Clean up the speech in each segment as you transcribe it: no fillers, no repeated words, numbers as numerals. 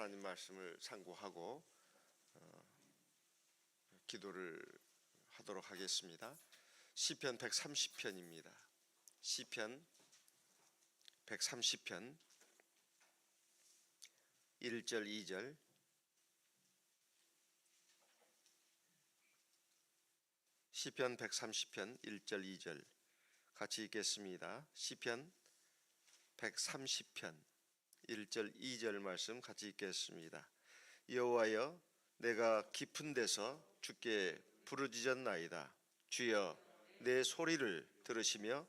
하나님 말씀을 참고하고 기도를 하도록 하겠습니다. 시편 130편입니다. 시편 130편 1절 2절 시편 130편 1절 2절 같이 읽겠습니다. 시편 130편 1절 2절 말씀 같이 읽겠습니다. 여호와여, 내가 깊은 데서 주께 부르짖었나이다. 주여, 내 소리를 들으시며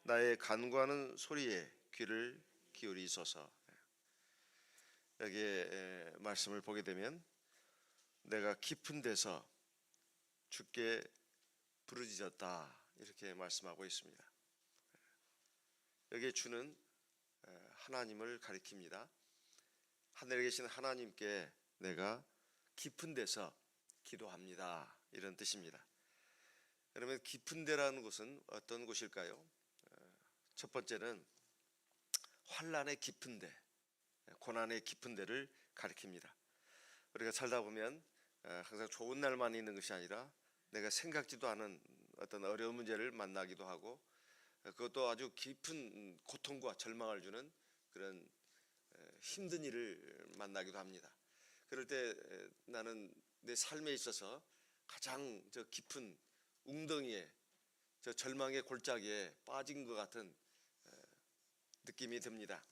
나의 간구하는 소리에 귀를 기울이소서. 여기에 말씀을 보게 되면 내가 깊은 데서 주께 부르짖었다 이렇게 말씀하고 있습니다. 여기에 주는 하나님을 가리킵니다. 하늘에 계신 하나님께 내가 깊은 데서 기도합니다 이런 뜻입니다. 그러면 깊은 데라는 곳은 어떤 곳일까요? 첫 번째는 환난의 깊은 데, 고난의 깊은 데를 가리킵니다. 우리가 살다 보면 항상 좋은 날만 있는 것이 아니라 내가 생각지도 않은 어떤 어려운 문제를 만나기도 하고 그것도 아주 깊은 고통과 절망을 주는 그런 힘든 일을 만나기도 합니다. 그럴 때 나는 내 삶에 있어서 가장 저 깊은 웅덩이에 저 절망의 골짜기에 빠진 것 같은 느낌이 듭니다.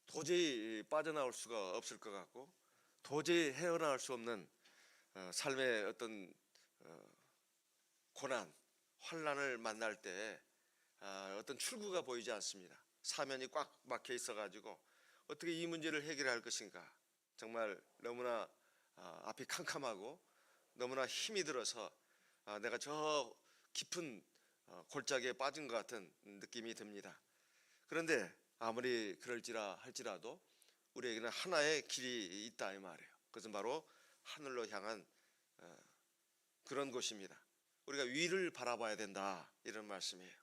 도저히 빠져나올 수가 없을 것 같고 도저히 헤어나올 수 없는 삶의 어떤 고난, 환난을 만날 때 어떤 출구가 보이지 않습니다. 사면이 꽉 막혀 있어가지고 어떻게 이 문제를 해결할 것인가, 정말 너무나 앞이 캄캄하고 너무나 힘이 들어서 내가 저 깊은 골짜기에 빠진 것 같은 느낌이 듭니다. 그런데 아무리 그럴지라 할지라도 우리에게는 하나의 길이 있다 이 말이에요. 그것은 바로 하늘로 향한 그런 곳입니다. 우리가 위를 바라봐야 된다 이런 말씀이에요.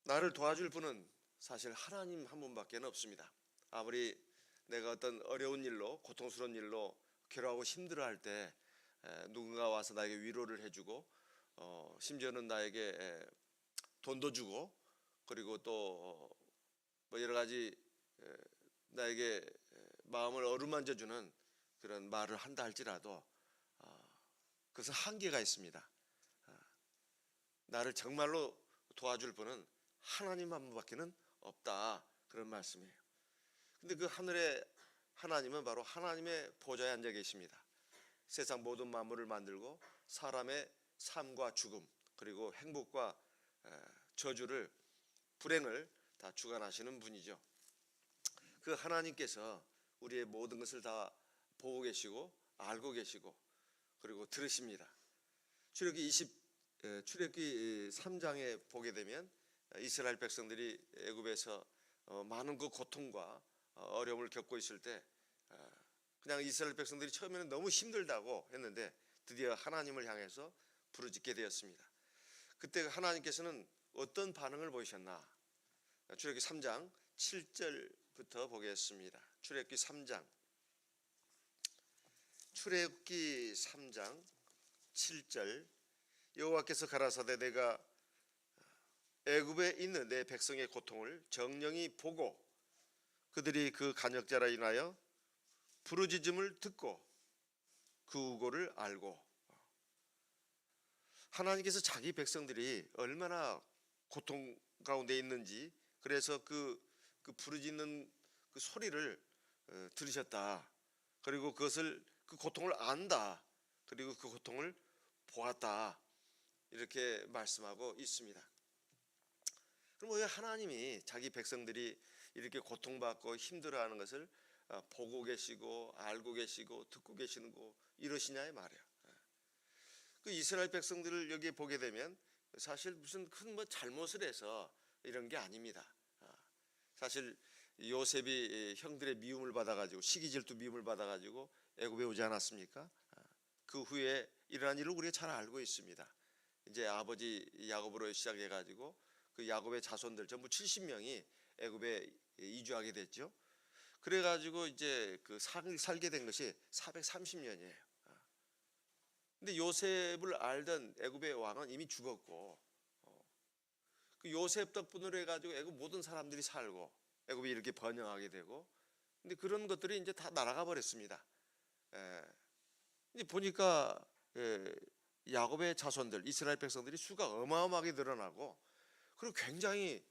나를 도와줄 분은 사실 하나님 한 분밖에 없습니다. 아무리 내가 어떤 어려운 일로, 고통스러운 일로 괴로워하고 힘들어할 때 누군가 와서 나에게 위로를 해주고 심지어는 나에게 돈도 주고 그리고 또 뭐 여러 가지 나에게 마음을 어루만져주는 그런 말을 한다 할지라도 그것은 한계가 있습니다. 나를 정말로 도와줄 분은 하나님 한 분밖에는 없다 그런 말씀이에요. 근데 그 하늘의 하나님은 바로 하나님의 보좌에 앉아 계십니다. 세상 모든 만물을 만들고 사람의 삶과 죽음 그리고 행복과 저주를, 불행을 다 주관하시는 분이죠. 그 하나님께서 우리의 모든 것을 다 보고 계시고 알고 계시고 그리고 들으십니다. 출애굽기 3장에 보게 되면 이스라엘 백성들이 애굽에서 많은 그 고통과 어려움을 겪고 있을 때 그냥 이스라엘 백성들이 처음에는 너무 힘들다고 했는데 드디어 하나님을 향해서 부르짖게 되었습니다. 그때 하나님께서는 어떤 반응을 보이셨나? 출애굽기 3장 7절부터 보겠습니다. 출애굽기 3장 7절 여호와께서 가라사대 내가 애굽에 있는 내 백성의 고통을 정령이 보고 그들이 그 간역자라 인하여 부르짖음을 듣고 그 우고를 알고. 하나님께서 자기 백성들이 얼마나 고통 가운데 있는지 그래서 그 부르짖는 그 소리를 들으셨다. 그리고 그 고통을 안다. 그리고 그 고통을 보았다. 이렇게 말씀하고 있습니다. 그럼 왜 하나님이 자기 백성들이 이렇게 고통받고 힘들어하는 것을 보고 계시고 알고 계시고 듣고 계시고 이러시냐 말이야. 그 이스라엘 백성들을 여기 보게 되면 사실 무슨 큰 뭐 잘못을 해서 이런 게 아닙니다. 사실 요셉이 형들의 미움을 받아가지고 시기질투 미움을 받아가지고 애굽에 오지 않았습니까? 그 후에 일어난 일을 우리가 잘 알고 있습니다. 이제 아버지 야곱으로 시작해가지고 그 야곱의 자손들 전부 70명이 애굽에 이주하게 됐죠. 그래가지고 이제 살게 된 것이 430년이에요. 근데 요셉을 알던 애굽의 왕은 이미 죽었고, 그 요셉 덕분으로 해가지고 애굽 모든 사람들이 살고 애굽이 이렇게 번영하게 되고, 근데 그런 것들이 이제 다 날아가 버렸습니다. 이제 보니까 야곱의 자손들, 이스라엘 백성들이 수가 어마어마하게 늘어나고, 그리고 굉장히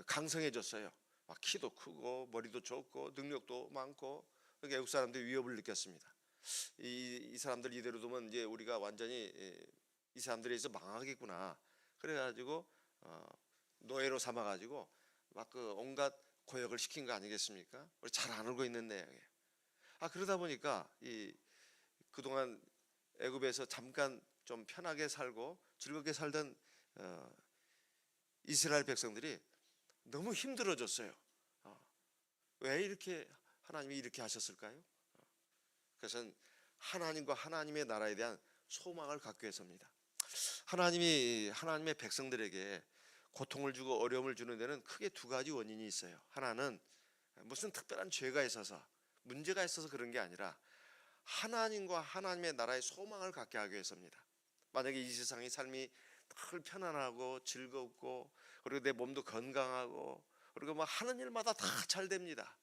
강성해졌어요. 막 키도 크고 머리도 좋고 능력도 많고, 그러니까 애국 사람들이 위협을 느꼈습니다. 이 사람들 이대로 두면 이제 우리가 완전히 이 사람들에 의해서 망하겠구나. 그래가지고 노예로 삼아가지고 막 그 온갖 고역을 시킨 거 아니겠습니까? 우리 잘 안 알고 있는 내용이에요. 그러다 보니까 그동안 애굽에서 잠깐 좀 편하게 살고 즐겁게 살던 이스라엘 백성들이 너무 힘들어졌어요. 왜 이렇게 하나님이 이렇게 하셨을까요? 그것은 하나님과 하나님의 나라에 대한 소망을 갖기 위해서입니다. 하나님이 하나님의 백성들에게 고통을 주고 어려움을 주는 데는 크게 두 가지 원인이 있어요. 하나는 무슨 특별한 죄가 있어서, 문제가 있어서 그런 게 아니라 하나님과 하나님의 나라의 소망을 갖게 하기 위해서입니다. 만약에 이 세상의 삶이 늘 편안하고 즐겁고, 그리고 내 몸도 건강하고, 그리고 뭐 하는 일마다 다 잘 됩니다.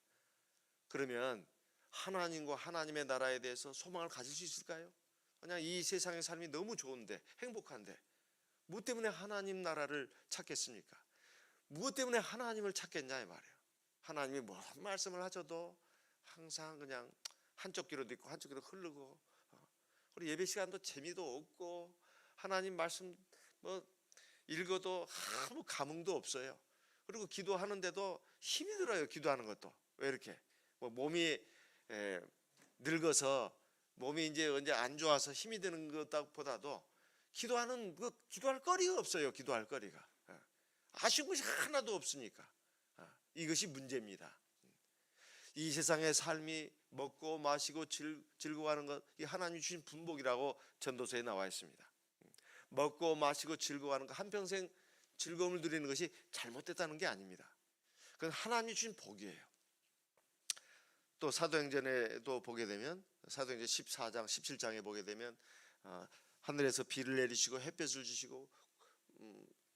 그러면 하나님과 하나님의 나라에 대해서 소망을 가질 수 있을까요? 그냥 이 세상의 삶이 너무 좋은데, 행복한데 무엇 때문에 하나님 나라를 찾겠습니까? 무엇 때문에 하나님을 찾겠냐 이 말이에요. 하나님이 무슨 말씀을 하셔도 항상 그냥 한쪽 귀로 듣고 한쪽 귀로 흐르고, 그리고 예배 시간도 재미도 없고, 하나님 말씀 뭐 읽어도 아무 감흥도 없어요. 그리고 기도하는데도 힘이 들어요. 기도하는 것도 왜 이렇게 뭐 몸이 늙어서 몸이 이제 언제 안 좋아서 힘이 드는 것보다도 기도할 거리가 없어요. 기도할 거리가 아쉬운 것이 하나도 없으니까 이것이 문제입니다. 이 세상의 삶이 먹고 마시고 즐거워하는 것, 이 하나님이 주신 분복이라고 전도서에 나와 있습니다. 먹고 마시고 즐거워하는 것, 한평생 즐거움을 누리는 것이 잘못됐다는 게 아닙니다. 그건 하나님이 주신 복이에요. 또 사도행전에도 보게 되면, 사도행전 14장 17장에 보게 되면 하늘에서 비를 내리시고 햇볕을 주시고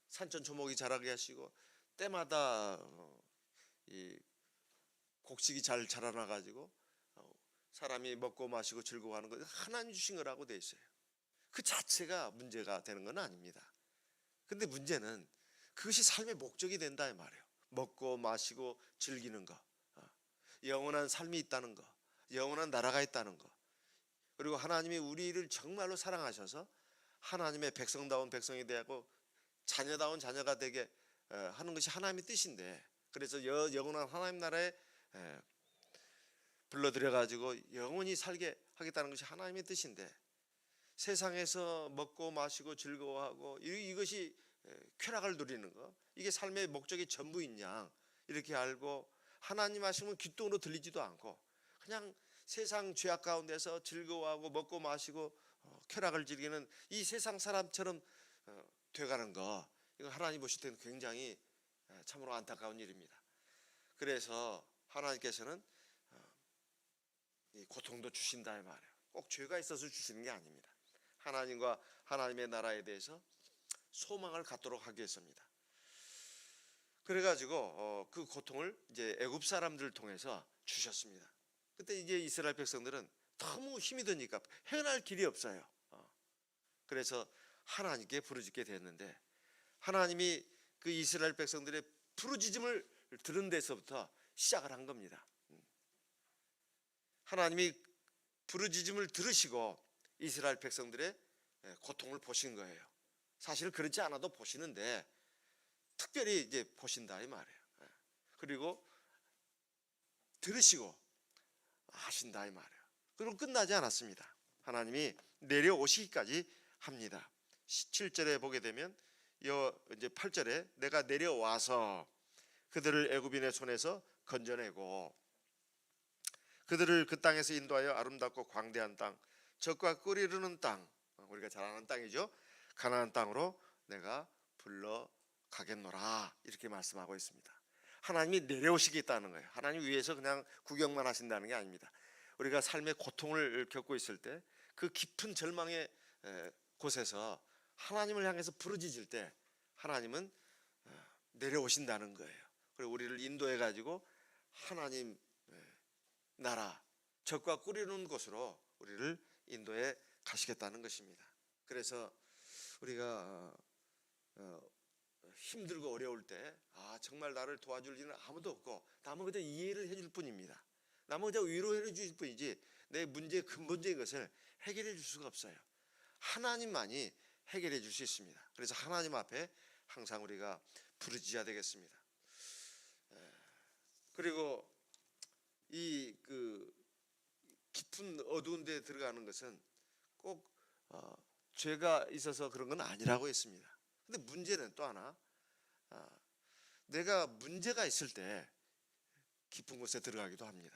산천초목이 자라게 하시고, 때마다 이 곡식이 잘 자라나 가지고 사람이 먹고 마시고 즐거워하는 것, 하나님 주신 거라고 돼 있어요. 그 자체가 문제가 되는 건 아닙니다. 근데 문제는 그것이 삶의 목적이 된다 이 말이에요. 먹고 마시고 즐기는 거, 영원한 삶이 있다는 거, 영원한 나라가 있다는 거, 그리고 하나님이 우리를 정말로 사랑하셔서 하나님의 백성다운 백성이 되고 자녀다운 자녀가 되게 하는 것이 하나님의 뜻인데, 그래서 영원한 하나님 나라에 불러들여 가지고 영원히 살게 하겠다는 것이 하나님의 뜻인데, 세상에서 먹고 마시고 즐거워하고 이것이 쾌락을 누리는 거, 이게 삶의 목적이 전부인 양 이렇게 알고, 하나님 하시면 귓등으로 들리지도 않고 그냥 세상 죄악 가운데서 즐거워하고 먹고 마시고 쾌락을 즐기는 이 세상 사람처럼 돼가는 거, 이거 하나님 보실 때는 굉장히 참으로 안타까운 일입니다. 그래서 하나님께서는 이 고통도 주신다 이 말이에요. 꼭 죄가 있어서 주시는 게 아닙니다. 하나님과 하나님의 나라에 대해서 소망을 갖도록 하기 위해서입니다. 그래가지고 그 고통을 이제 애굽 사람들을 통해서 주셨습니다. 그때 이제 이스라엘 백성들은 너무 힘이 드니까 헤어날 길이 없어요. 그래서 하나님께 부르짖게 됐는데, 하나님이 그 이스라엘 백성들의 부르짖음을 들은 데서부터 시작을 한 겁니다. 하나님이 부르짖음을 들으시고 이스라엘 백성들의 고통을 보신 거예요. 사실 그렇지 않아도 보시는데 특별히 이제 보신다 이 말이에요. 그리고 들으시고 하신다 이 말이에요. 그리고 끝나지 않았습니다. 하나님이 내려오시기까지 합니다. 7절에 보게 되면 이제 8절에 내가 내려와서 그들을 애굽인의 손에서 건져내고 그들을 그 땅에서 인도하여 아름답고 광대한 땅, 젖과 꿀이 흐르는 땅, 우리가 잘 아는 땅이죠. 가나안 땅으로 내가 불러가겠노라, 이렇게 말씀하고 있습니다. 하나님이 내려오시겠다는 거예요. 하나님 위에서 그냥 구경만 하신다는 게 아닙니다. 우리가 삶의 고통을 겪고 있을 때 그 깊은 절망의 곳에서 하나님을 향해서 부르짖을 때 하나님은 내려오신다는 거예요. 그리고 우리를 인도해 가지고 하나님 나라 적과 꾸리는 곳으로 우리를 인도해 가시겠다는 것입니다. 그래서 우리가 힘들고 어려울 때 정말 나를 도와줄 이는 아무도 없고 남은 그저 이해를 해줄 뿐입니다. 남은 그저 위로해 줄 뿐이지 내 문제의 근본적인 것을 해결해 줄 수가 없어요. 하나님만이 해결해 줄 수 있습니다. 그래서 하나님 앞에 항상 우리가 부르짖어야 되겠습니다. 그리고 이 깊은 어두운 데에 들어가는 것은 꼭 죄가 있어서 그런 건 아니라고 했습니다. 근데 문제는 또 하나, 내가 문제가 있을 때 깊은 곳에 들어가기도 합니다.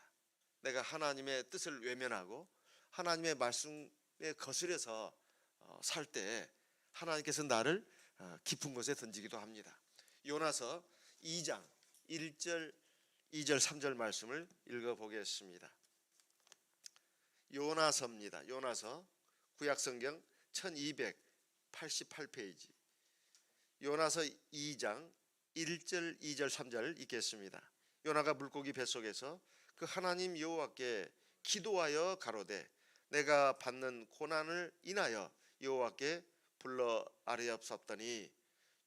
내가 하나님의 뜻을 외면하고 하나님의 말씀에 거스려서 살 때 하나님께서 나를 깊은 곳에 던지기도 합니다. 요나서 2장 1절 2절 3절 말씀을 읽어보겠습니다. 요나서입니다. 요나서 구약성경 1288페이지 요나서 2장 1절 2절 3절 읽겠습니다. 요나가 물고기 뱃속에서 그 하나님 여호와께 기도하여 가로되 내가 받는 고난을 인하여 여호와께 불러 아뢰옵소서니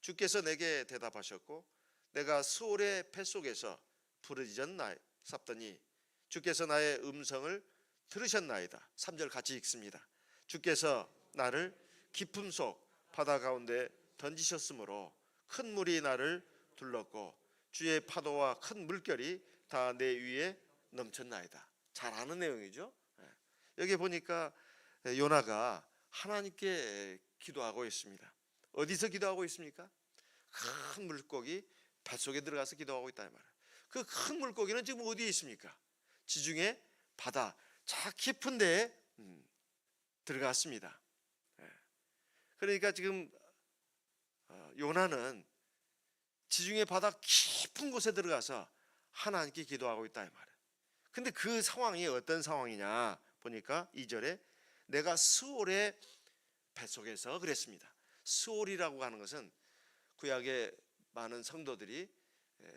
주께서 내게 대답하셨고 내가 스올의 뱃속에서 부르짖었나이sap더니 주께서 나의 음성을 들으셨나이다. 3절 같이 읽습니다. 주께서 나를 깊음 속 바다 가운데 던지셨으므로 큰 물이 나를 둘렀고 주의 파도와 큰 물결이 다 내 위에 넘쳤나이다. 잘 아는 내용이죠. 여기 보니까 요나가 하나님께 기도하고 있습니다. 어디서 기도하고 있습니까? 큰 물고기 뱃속에 들어가서 기도하고 있다 이 말이에요. 그 큰 물고기는 지금 어디에 있습니까? 지중해 바다 자 깊은 데에 들어갔습니다. 그러니까 지금 요나는 지중해 바다 깊은 곳에 들어가서 하나님께 기도하고 있다 이 말이에요. 근데 그 상황이 어떤 상황이냐 보니까 2절에 내가 스올의 뱃속에서 그랬습니다. 스올이라고 하는 것은 구약의 많은 성도들이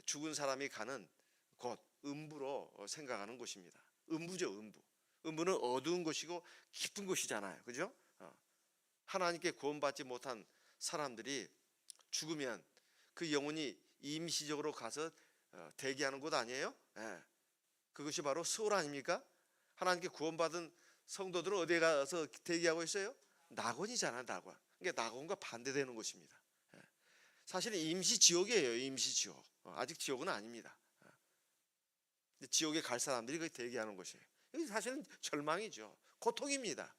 죽은 사람이 가는 곳, 음부로 생각하는 곳입니다. 음부죠, 음부. 음부는 어두운 곳이고 깊은 곳이잖아요. 그죠? 하나님께 구원받지 못한 사람들이 죽으면 그 영혼이 임시적으로 가서 대기하는 곳 아니에요? 그것이 바로 스올 아닙니까? 하나님께 구원받은 성도들은 어디에 가서 대기하고 있어요? 낙원이잖아요, 낙원. 그러니까 낙원과 반대되는 곳입니다. 사실은 임시 지옥이에요, 임시 지옥. 아직 지옥은 아닙니다. 지옥에 갈 사람들이 거기 대기하는 곳이에요. 여기 사실은 절망이죠. 고통입니다.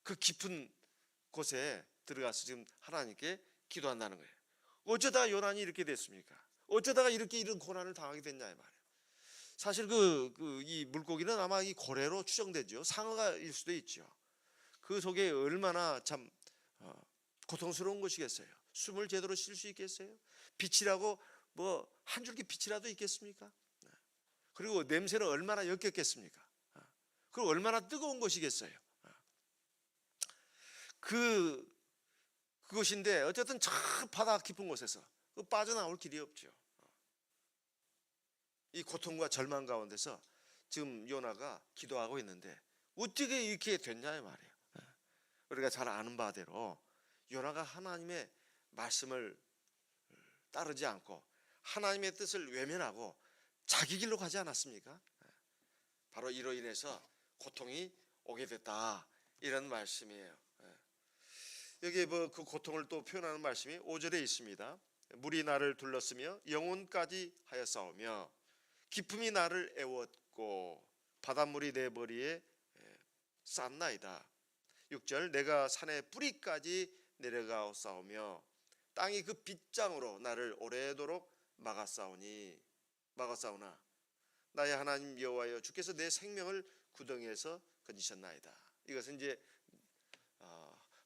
그 깊은 곳에 들어가서 지금 하나님께 기도한다는 거예요. 어쩌다가 요난이 이렇게 됐습니까? 어쩌다가 이런 고난을 당하게 됐냐 이 말이에요. 사실 이 물고기는 아마 이 고래로 추정되죠. 상어가일 수도 있죠. 그 속에 얼마나 참 고통스러운 것이겠어요. 숨을 제대로 쉴 수 있겠어요? 빛이라고 뭐 한 줄기 빛이라도 있겠습니까? 그리고 냄새는 얼마나 역겹겠습니까? 그리고 얼마나 뜨거운 것이겠어요? 그것인데 어쨌든 저 바다 깊은 곳에서 빠져나올 길이 없죠. 이 고통과 절망 가운데서 지금 요나가 기도하고 있는데 어떻게 이렇게 됐냐 이 말이에요. 우리가 잘 아는 바대로 요나가 하나님의 말씀을 따르지 않고 하나님의 뜻을 외면하고 자기 길로 가지 않았습니까? 바로 이로 인해서 고통이 오게 됐다 이런 말씀이에요. 여기 그 고통을 또 표현하는 말씀이 5절에 있습니다. 물이 나를 둘렀으며 영혼까지 하였사오며 기품이 나를 애웠고 바닷물이 내 머리에 쌌나이다. 6절 내가 산의 뿌리까지 내려가오사오며 땅이 그 빗장으로 나를 오래도록 막았사오나 나의 하나님 여호와여 주께서 내 생명을 구덩이에서 건지셨나이다. 이것은 이제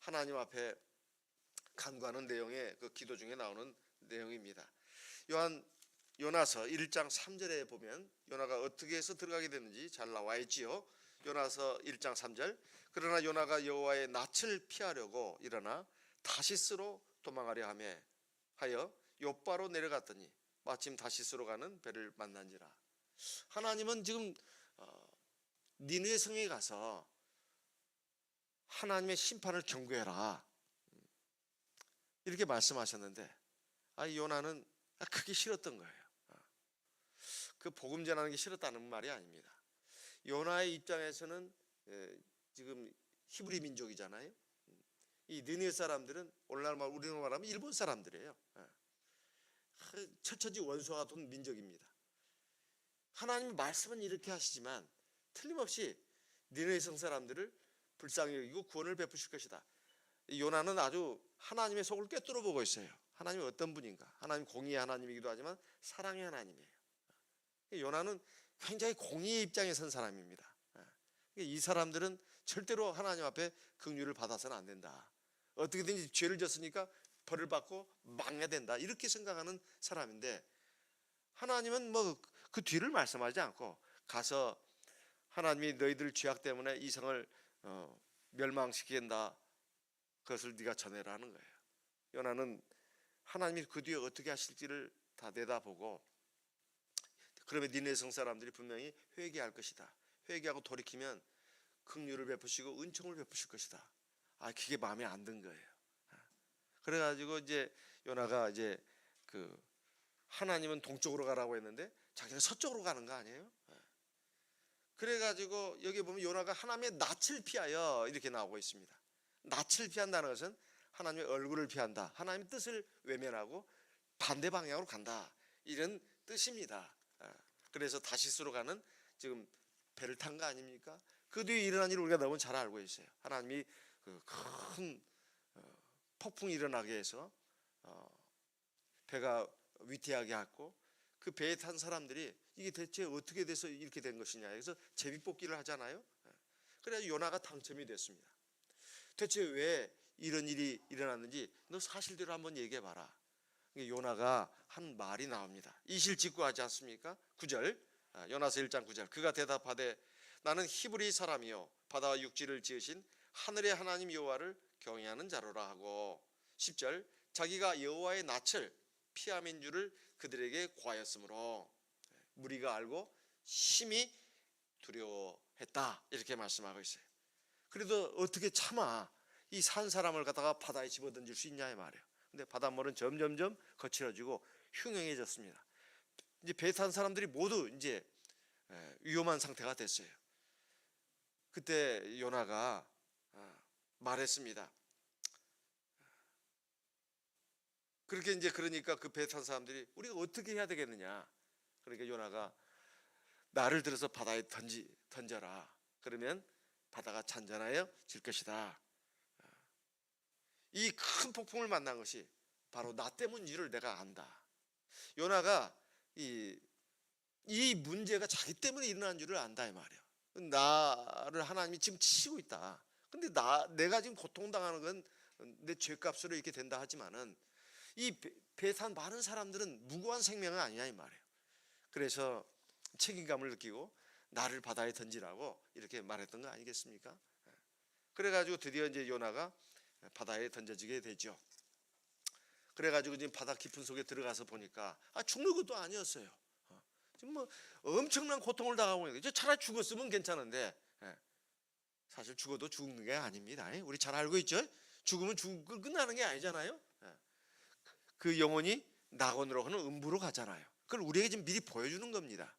하나님 앞에 간구하는 내용의 그 기도 중에 나오는 내용입니다. 요한 요나서 1장 3절에 보면 요나가 어떻게 해서 들어가게 됐는지 잘 나와 있지요. 요나서 1장 3절. 그러나 요나가 여호와의 낯을 피하려고 일어나 다시스로 도망하려 하여 요바로 내려갔더니 마침 다시스로 가는 배를 만난지라. 하나님은 지금 니느웨 성에 가서 하나님의 심판을 경고해라 이렇게 말씀하셨는데 요나는 그게 싫었던 거예요. 그 복음 전하는 게 싫었다는 말이 아닙니다. 요나의 입장에서는 지금 히브리 민족이잖아요. 이 느헤 사람들은 오늘날 우리로 말하면 일본 사람들이에요. 철처지 원수와 같은 민족입니다. 하나님의 말씀은 이렇게 하시지만 틀림없이 느헤 성 사람들을 불쌍히 여기고 구원을 베푸실 것이다. 요나는 아주 하나님의 속을 꿰뚫어 보고 있어요. 하나님이 어떤 분인가? 하나님 공의의 하나님이기도 하지만 사랑의 하나님이에요. 요나는 굉장히 공의의 입장에 선 사람입니다. 이 사람들은 절대로 하나님 앞에 긍휼을 받아서는 안 된다. 어떻게든지 죄를 졌으니까 벌을 받고 망해야 된다. 이렇게 생각하는 사람인데 하나님은 그 뒤를 말씀하지 않고 가서 하나님이 너희들 죄악 때문에 이 성을 멸망시킨다. 그것을 네가 전해라 하는 거예요. 요나는 하나님이 그 뒤에 어떻게 하실지를 다 내다보고 그러면 니네 성 사람들이 분명히 회개할 것이다. 회개하고 돌이키면 긍휼을 베푸시고 은총을 베푸실 것이다. 그게 마음에 안 든 거예요. 그래가지고 이제 요나가 이제 하나님은 동쪽으로 가라고 했는데 자기는 서쪽으로 가는 거 아니에요? 그래가지고 여기 보면 요나가 하나님의 낯을 피하여 이렇게 나오고 있습니다. 낯을 피한다는 것은 하나님의 얼굴을 피한다. 하나님의 뜻을 외면하고 반대 방향으로 간다. 이런 뜻입니다. 그래서 다시스로 가는 지금 배를 탄 거 아닙니까? 그 뒤에 일어난 일을 우리가 너무 잘 알고 있어요. 하나님이 큰 폭풍이 일어나게 해서 배가 위태하게 하고 그 배에 탄 사람들이 이게 대체 어떻게 돼서 이렇게 된 것이냐 해서 제비뽑기를 하잖아요. 그래서 요나가 당첨이 됐습니다. 대체 왜 이런 일이 일어났는지 너 사실대로 한번 얘기해봐라. 요나가 한 말이 나옵니다. 이실직고하지 않습니까? 9절 요나서 1장 9절 그가 대답하되 나는 히브리 사람이요 바다와 육지를 지으신 하늘의 하나님 여호와를 경외하는 자로라 하고 10절 자기가 여호와의 낯을 피함인 줄을 그들에게 고하였으므로 무리가 알고 심히 두려워했다 이렇게 말씀하고 있어요. 그래도 어떻게 참아 이 산 사람을 갖다가 바다에 집어던질 수 있냐 이 말이에요. 근데 바닷물은 점점점 거칠어지고 흉흉해졌습니다. 이제 배 탄 사람들이 모두 이제 위험한 상태가 됐어요. 그때 요나가 말했습니다. 그렇게 이제 그러니까 그 배 탄 사람들이 우리가 어떻게 해야 되겠느냐. 그러니까 요나가 나를 들어서 바다에 던져라. 그러면 바다가 잔잔하여 질 것이다. 이 큰 폭풍을 만난 것이 바로 나 때문인 줄을 내가 안다. 요나가 이 문제가 자기 때문에 일어난 줄을 안다 이 말이야. 나를 하나님이 지금 치시고 있다. 근데 내가 지금 고통당하는 건 내 죄값으로 이렇게 된다 하지만은 이 배 탄 많은 사람들은 무고한 생명은 아니냐 이 말이에요. 그래서 책임감을 느끼고 나를 바다에 던지라고 이렇게 말했던 거 아니겠습니까? 그래가지고 드디어 이제 요나가 바다에 던져지게 되죠. 그래가지고 지금 바다 깊은 속에 들어가서 보니까 죽는 것도 아니었어요. 지금 엄청난 고통을 당하고 있는 거죠. 차라리 죽었으면 괜찮은데 사실 죽어도 죽는 게 아닙니다. 우리 잘 알고 있죠? 죽으면 끝나는 게 아니잖아요. 그 영혼이 낙원으로 하는 음부로 가잖아요. 그걸 우리에게 지금 미리 보여주는 겁니다.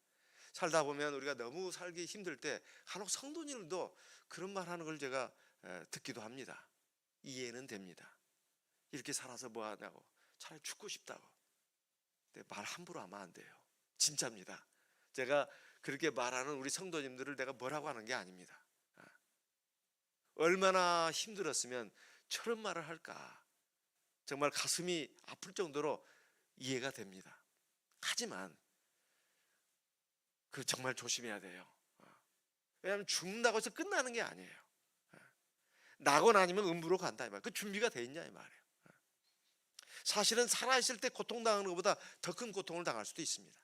살다 보면 우리가 너무 살기 힘들 때 간혹 성도님들도 그런 말 하는 걸 제가 듣기도 합니다. 이해는 됩니다. 이렇게 살아서 뭐 하냐고 차라리 죽고 싶다고. 근데 말 함부로 하면 안 돼요. 진짜입니다. 제가 그렇게 말하는 우리 성도님들을 내가 뭐라고 하는 게 아닙니다. 얼마나 힘들었으면 저런 말을 할까. 정말 가슴이 아플 정도로 이해가 됩니다. 하지만 그 정말 조심해야 돼요. 왜냐하면 죽는다고 해서 끝나는 게 아니에요. 낙원 아니면 음부로 간다 이 말. 그 준비가 돼 있냐 이 말이에요. 사실은 살아있을 때 고통당하는 것보다 더 큰 고통을 당할 수도 있습니다.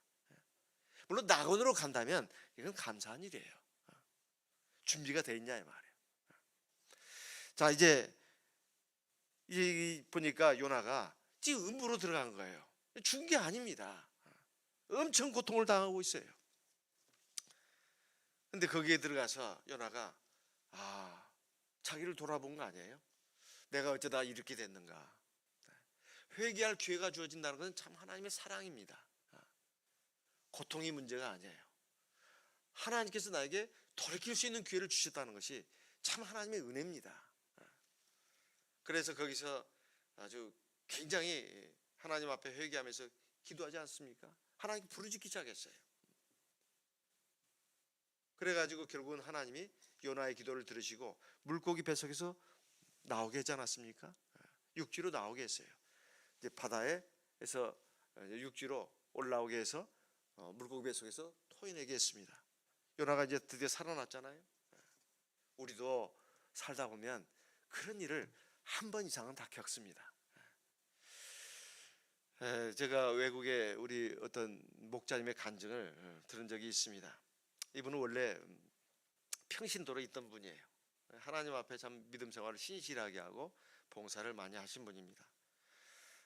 물론 낙원으로 간다면 이건 감사한 일이에요. 준비가 돼 있냐 이 말이에요. 자, 이제 보니까 요나가 지금 음부로 들어간 거예요. 죽은 게 아닙니다. 엄청 고통을 당하고 있어요. 근데 거기에 들어가서 요나가 자기를 돌아본 거 아니에요? 내가 어쩌다 이렇게 됐는가? 회개할 기회가 주어진다는 것은 참 하나님의 사랑입니다. 고통이 문제가 아니에요. 하나님께서 나에게 돌이킬 수 있는 기회를 주셨다는 것이 참 하나님의 은혜입니다. 그래서 거기서 아주 굉장히 하나님 앞에 회개하면서 기도하지 않습니까? 하나님께 부르짖기 시작했어요. 그래가지고 결국은 하나님이 요나의 기도를 들으시고 물고기 뱃속에서 나오게 하지 않았습니까? 육지로 나오게 했어요. 이제 바다에서 육지로 올라오게 해서 물고기 뱃속에서 토해내게 했습니다. 요나가 이제 드디어 살아났잖아요. 우리도 살다 보면 그런 일을 한 번 이상은 다 겪습니다. 제가 외국에 우리 어떤 목자님의 간증을 들은 적이 있습니다. 이분은 원래 평신도로 있던 분이에요. 하나님 앞에 참 믿음 생활을 신실하게 하고 봉사를 많이 하신 분입니다.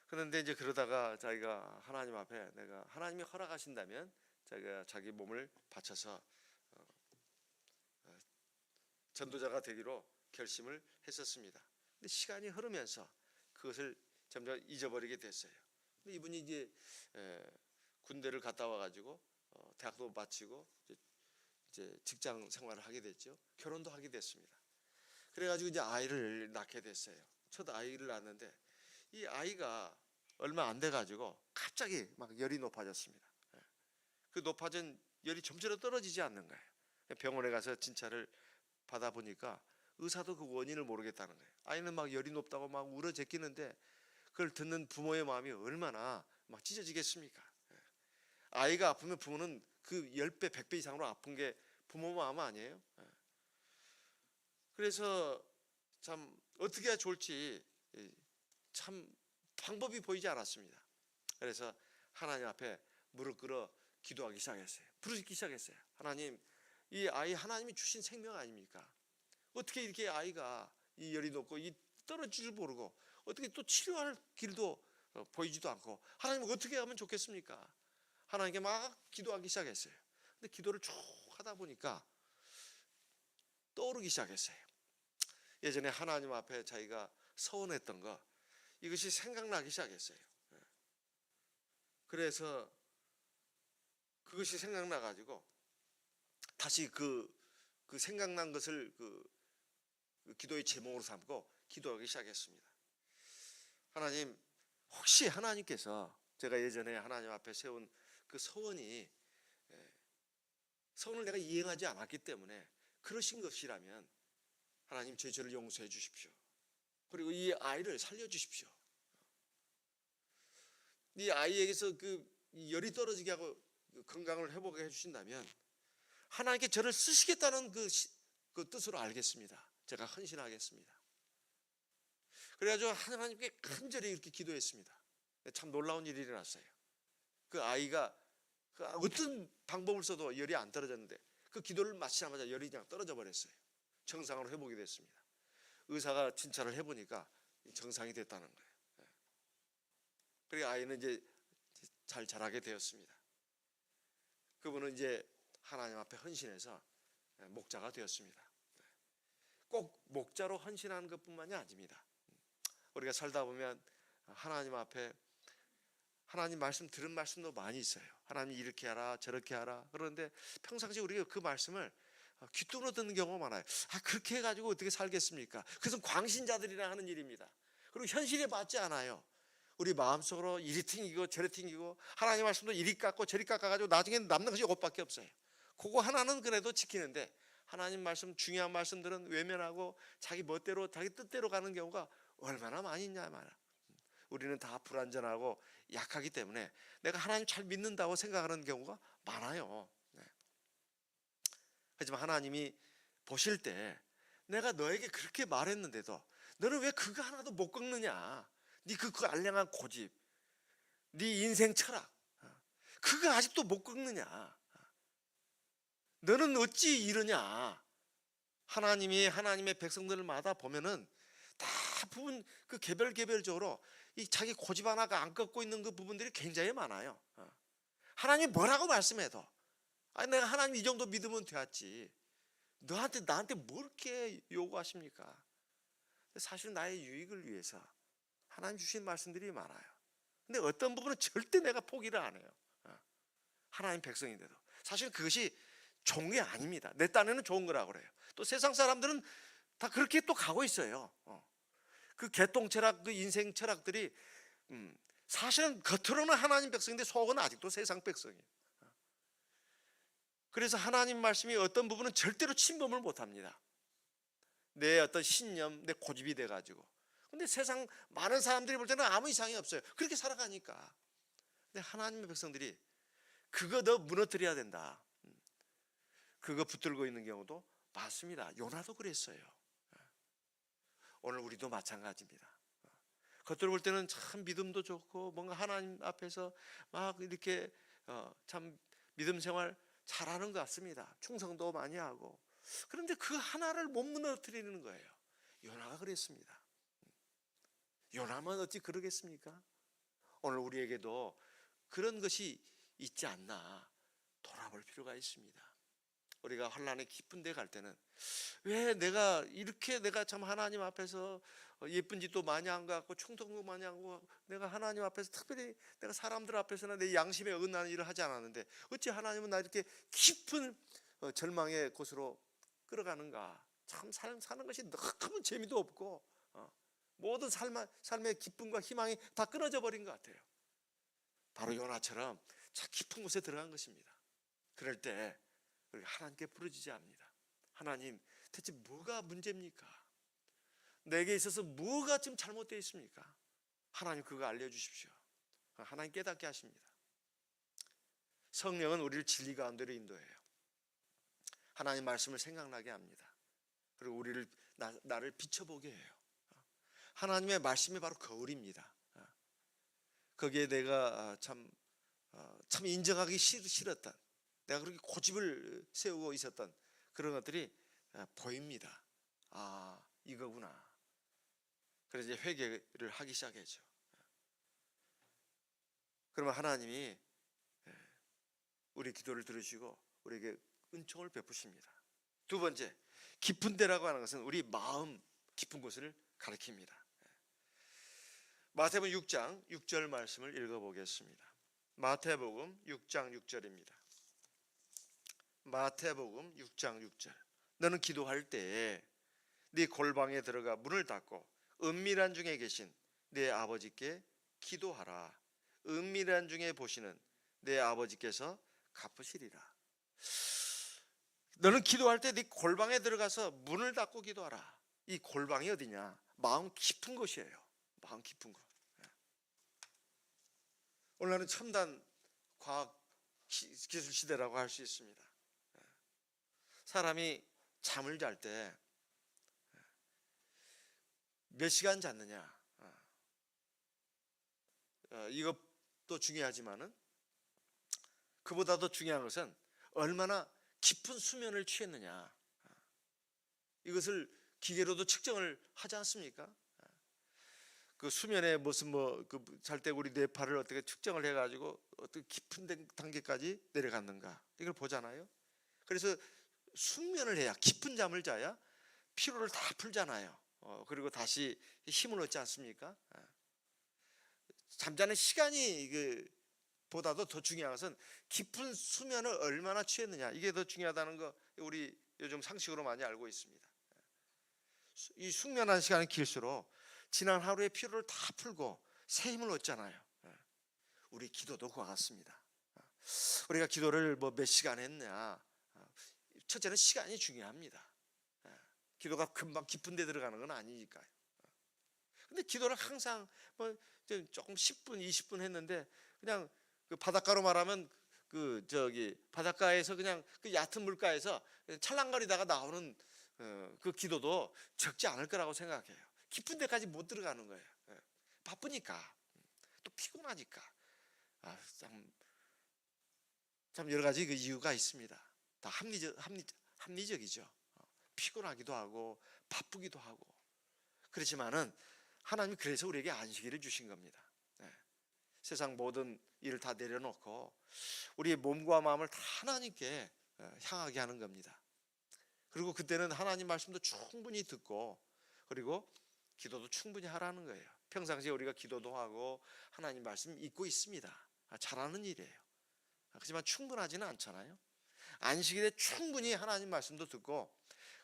그런데 이제 그러다가 자기가 하나님 앞에 내가 하나님이 허락하신다면 자기가 자기 몸을 바쳐서 전도자가 되기로 결심을 했었습니다. 근데 시간이 흐르면서 그것을 점점 잊어버리게 됐어요. 근데 이분이 이제 군대를 갔다 와가지고 대학도 마치고 이제 직장 생활을 하게 됐죠. 결혼도 하게 됐습니다. 그래가지고 이제 아이를 낳게 됐어요. 첫 아이를 낳았는데 이 아이가 얼마 안 돼가지고 갑자기 막 열이 높아졌습니다. 그 높아진 열이 점차로 떨어지지 않는 거예요. 병원에 가서 진찰을 받아보니까 의사도 그 원인을 모르겠다는 거예요. 아이는 막 열이 높다고 막 울어 제끼는데 그걸 듣는 부모의 마음이 얼마나 막 찢어지겠습니까? 아이가 아프면 부모는 그 10배, 100배 이상으로 아픈 게 부모 마음 아니에요? 그래서 참 어떻게 해야 좋을지 참 방법이 보이지 않았습니다. 그래서 하나님 앞에 무릎 꿇어 기도하기 시작했어요. 부르짖기 시작했어요. 하나님, 이 아이 하나님이 주신 생명 아닙니까? 어떻게 이렇게 아이가 이 열이 높고 이 떨어질 줄 모르고 어떻게 또 치료할 길도 보이지도 않고 하나님 어떻게 하면 좋겠습니까? 하나님께 막 기도하기 시작했어요. 근데 기도를 쭉 하다 보니까 떠오르기 시작했어요. 예전에 하나님 앞에 자기가 서원했던 거 이것이 생각나기 시작했어요. 그래서 그것이 생각나 가지고 다시 그 생각난 것을 그 기도의 제목으로 삼고 기도하기 시작했습니다. 하나님, 혹시 하나님께서 제가 예전에 하나님 앞에 세운 그 서원을 내가 이행하지 않았기 때문에 그러신 것이라면 하나님 제 죄를 용서해 주십시오. 그리고 이 아이를 살려 주십시오. 이 아이에게서 그 열이 떨어지게 하고 건강을 회복해 주신다면 하나님께 저를 쓰시겠다는 그 뜻으로 알겠습니다. 제가 헌신하겠습니다. 그래가지고 하나님께 간절히 이렇게 기도했습니다. 참 놀라운 일이 일어났어요. 그 아이가 어떤 방법을 써도 열이 안 떨어졌는데 그 기도를 마치자마자 열이 그냥 떨어져 버렸어요. 정상으로 회복이 됐습니다. 의사가 진찰을 해보니까 정상이 됐다는 거예요. 그리고 아이는 이제 잘 자라게 되었습니다. 그분은 이제 하나님 앞에 헌신해서 목자가 되었습니다. 꼭 목자로 헌신하는 것뿐만이 아닙니다. 우리가 살다 보면 하나님 앞에 하나님 말씀 들은 말씀도 많이 있어요. 하나님 이렇게 하라 저렇게 하라. 그런데 평상시에 우리가 그 말씀을 귀뚱으로 듣는 경우가 많아요. 그렇게 해가지고 어떻게 살겠습니까? 그것은 광신자들이라 하는 일입니다. 그리고 현실에 맞지 않아요. 우리 마음속으로 이리 튕기고 저리 튕기고 하나님 말씀도 이리 깎고 저리 깎아가지고 나중에 남는 것이 이것밖에 없어요. 그거 하나는 그래도 지키는데 하나님 말씀 중요한 말씀들은 외면하고 자기 멋대로 자기 뜻대로 가는 경우가 얼마나 많이 있냐 말이야. 우리는 다 불완전하고 약하기 때문에 내가 하나님 잘 믿는다고 생각하는 경우가 많아요. 하지만 하나님이 보실 때 내가 너에게 그렇게 말했는데도 너는 왜 그거 하나도 못 꺾느냐? 네 그 알량한 고집, 네 인생 철학, 그거 아직도 못 꺾느냐? 너는 어찌 이러냐. 하나님의 백성들마다 보면은 다 부분 그 개별적으로 이 자기 고집 하나가 안 꺾고 있는 그 부분들이 굉장히 많아요. 하나님이 뭐라고 말씀해도 내가 하나님 이 정도 믿으면 되었지. 나한테 뭘 이렇게 요구하십니까? 사실 나의 유익을 위해서 하나님 주신 말씀들이 많아요. 근데 어떤 부분은 절대 내가 포기를 안 해요. 하나님 백성인데도 사실 그것이 좋은 게 아닙니다. 내 딴에는 좋은 거라고 그래요. 또 세상 사람들은 다 그렇게 또 가고 있어요. 그 개똥 철학, 그 인생 철학들이 사실은 겉으로는 하나님 백성인데 속은 아직도 세상 백성이에요. 그래서 하나님 말씀이 어떤 부분은 절대로 침범을 못합니다. 내 어떤 신념, 내 고집이 돼가지고. 근데 세상 많은 사람들이 볼 때는 아무 이상이 없어요. 그렇게 살아가니까. 근데 하나님의 백성들이 그거 너 무너뜨려야 된다. 그거 붙들고 있는 경우도 많습니다. 요나도 그랬어요. 오늘 우리도 마찬가지입니다. 겉으로 볼 때는 참 믿음도 좋고 뭔가 하나님 앞에서 막 이렇게 참 믿음 생활 잘하는 것 같습니다. 충성도 많이 하고. 그런데 그 하나를 못 무너뜨리는 거예요. 요나가 그랬습니다. 요나만 어찌 그러겠습니까? 오늘 우리에게도 그런 것이 있지 않나 돌아볼 필요가 있습니다. 우리가 환난의 깊은 데 갈 때는 왜 내가 참 하나님 앞에서 예쁜 짓도 많이 한 것 같고 충성도 많이 한 것 같고 내가 하나님 앞에서 특별히 내가 사람들 앞에서는 내 양심에 어긋나는 일을 하지 않았는데 어찌 하나님은 나 이렇게 깊은 절망의 곳으로 끌어가는가. 참 사는 것이 너무 재미도 없고 모든 삶의 기쁨과 희망이 다 끊어져 버린 것 같아요. 바로 요나처럼 참 깊은 곳에 들어간 것입니다. 그럴 때 우리가 하나님께 부르짖어야 합니다. 하나님, 대체 뭐가 문제입니까? 내게 있어서 뭐가 지금 잘못되어 있습니까? 하나님 그거 알려주십시오. 하나님 깨닫게 하십니다. 성령은 우리를 진리 가운데로 인도해요. 하나님 말씀을 생각나게 합니다. 그리고 우리를 나를 비춰보게 해요. 하나님의 말씀이 바로 거울입니다. 거기에 내가 참 인정하기 싫었던, 내가 그렇게 고집을 세우고 있었던 그런 것들이 보입니다. 이거구나. 그래서 이제 회개를 하기 시작했죠. 그러면 하나님이 우리 기도를 들으시고 우리에게 은총을 베푸십니다. 두 번째, 깊은 데라고 하는 것은 우리 마음 깊은 곳을 가리킵니다. 마태복음 6장 6절 말씀을 읽어보겠습니다. 마태복음 6장 6절입니다. 마태복음 6장 6절. 너는 기도할 때에 네 골방에 들어가 문을 닫고 은밀한 중에 계신 내 아버지께 기도하라. 은밀한 중에 보시는 내 아버지께서 갚으시리라. 너는 기도할 때 네 골방에 들어가서 문을 닫고 기도하라. 이 골방이 어디냐? 마음 깊은 곳이에요. 마음 깊은 곳. 오늘날은 첨단 과학 기술 시대라고 할 수 있습니다. 사람이 잠을 잘 때 몇 시간 잤느냐, 이것도 중요하지만은 그보다 더 중요한 것은 얼마나 깊은 수면을 취했느냐. 이것을 기계로도 측정을 하지 않습니까? 그 수면의 무슨 잘 때 우리 뇌파를 어떻게 측정을 해가지고 어떻게 깊은 단계까지 내려갔는가 이걸 보잖아요. 그래서 숙면을 해야, 깊은 잠을 자야 피로를 다 풀잖아요. 그리고 다시 힘을 얻지 않습니까? 잠자는 시간이 보다도 더 중요한 것은 깊은 수면을 얼마나 취했느냐, 이게 더 중요하다는 거 우리 요즘 상식으로 많이 알고 있습니다. 이 숙면한 시간이 길수록 지난 하루의 피로를 다 풀고 새 힘을 얻잖아요. 우리 기도도 그와 같습니다. 우리가 기도를 몇 시간 했냐, 첫째는 시간이 중요합니다. 기도가 금방 깊은 데 들어가는 건 아니니까요. 근데 기도를 항상 조금 10분 20분 했는데 그냥 그 바닷가로 말하면 바닷가에서 그냥 그 얕은 물가에서 찰랑거리다가 나오는 그 기도도 적지 않을 거라고 생각해요. 깊은 데까지 못 들어가는 거예요. 바쁘니까, 또 피곤하니까. 참 여러 가지 그 이유가 있습니다. 다 합리적이죠. 피곤하기도 하고 바쁘기도 하고. 그렇지만은 하나님이 그래서 우리에게 안식일을 주신 겁니다. 세상 모든 일을 다 내려놓고 우리의 몸과 마음을 다 하나님께 향하게 하는 겁니다. 그리고 그때는 하나님 말씀도 충분히 듣고, 그리고 기도도 충분히 하라는 거예요. 평상시에 우리가 기도도 하고 하나님 말씀 읽고 있습니다. 잘하는 일이에요. 하지만 충분하지는 않잖아요. 안식일에 충분히 하나님 말씀도 듣고,